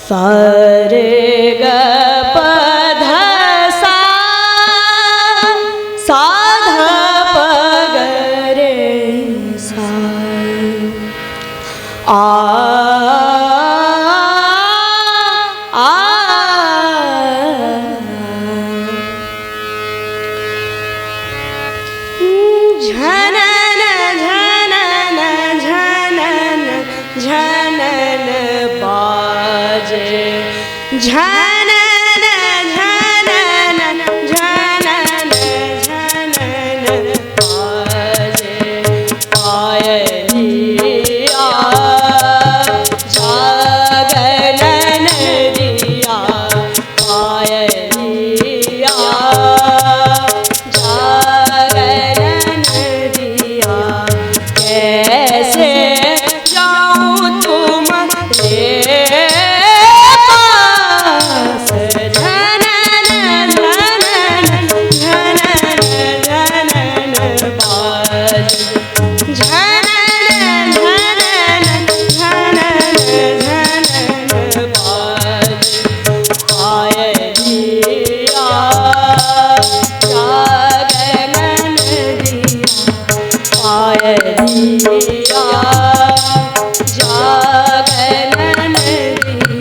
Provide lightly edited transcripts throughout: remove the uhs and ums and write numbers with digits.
सारे ग प ध सा सा ध प ग रे सा आ आ झनन झनन झनन झनन बाजे झनन झनन झनन झनन बाजे पायलिया जागरण दिया पायलिया जागरण दिया कैसे जाऊं तुम्हारे पास झनन झनन झनन झनन बाज झनन झनन झनन झनन बाज पायलिया जागरण दिया पायलिया जागरण दिया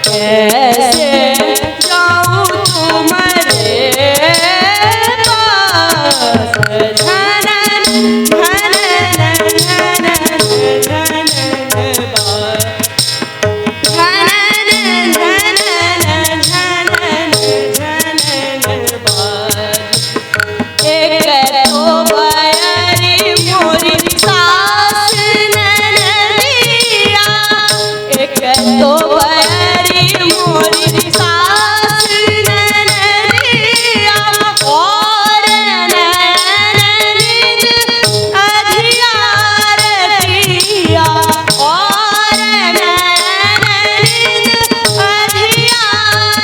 कैसे जाऊं तुम्हारे पास झनन झनन झनन झनन बाज झनन झनन झनन झनन बाज एक तो बयरी मोरी सास ननदिया एक तो बयरी मोरी सास ननदिया और ननद अधियारतिया और ननद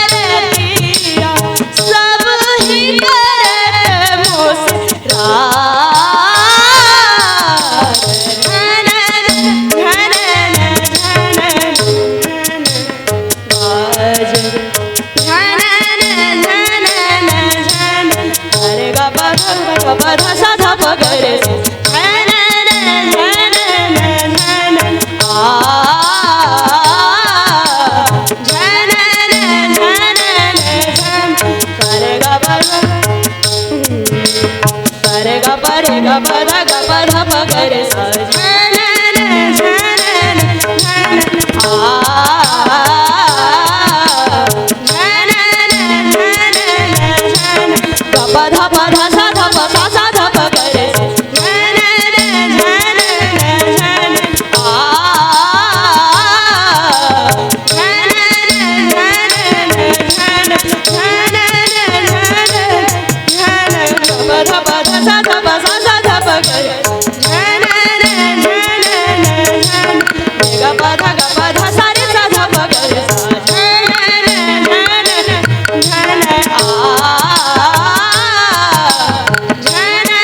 अधियारतिया सब ही करत मुस्कुरात झनन झनन झनन झनन बाज झनन झनन झनन अरे ग प ध सा ध प ग रे झनन झनन झनन आ झनन झनन झनन अरे ग प रे ग प ध ग प ध प ग रे सा झनन झनन झनन आ झनन झनन झनन ग प ध सा ध प सा ध प ग रे झनन झनन झनन आ झनन झनन झनन झनन झनन झनन ग प ध सा ध प ग रे झनन झनन झनन ग प ध सा रे सा ध प ग रे सा झनन झनन झनन आ झनन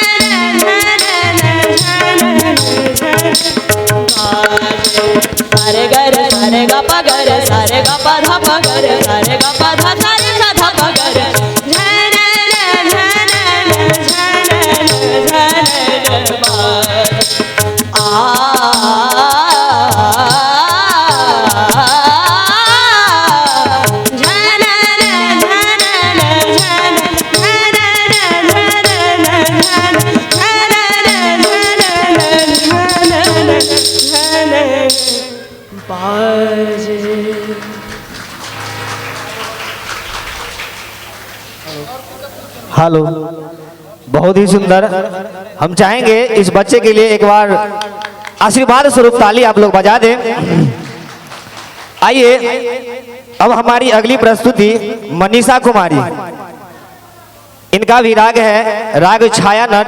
झनन झनन झनन बाजे सारे ग रे सारे ग प ग रे सारे ग प ध प ग रे सारे ग प ध सा रे सा ध प ग रे झनन झनन झनन झनन बाज आ झनन झनन झनन झनन झनन झनन झनन झनन झनन बाज। हेलो, बहुत ही सुंदर। हम चाहेंगे इस बच्चे के लिए एक बार आशीर्वाद स्वरूप ताली आप लोग बजा दें। आइए अब हमारी अगली प्रस्तुति मनीषा कुमारी, इनका भी राग है राग छाया नट।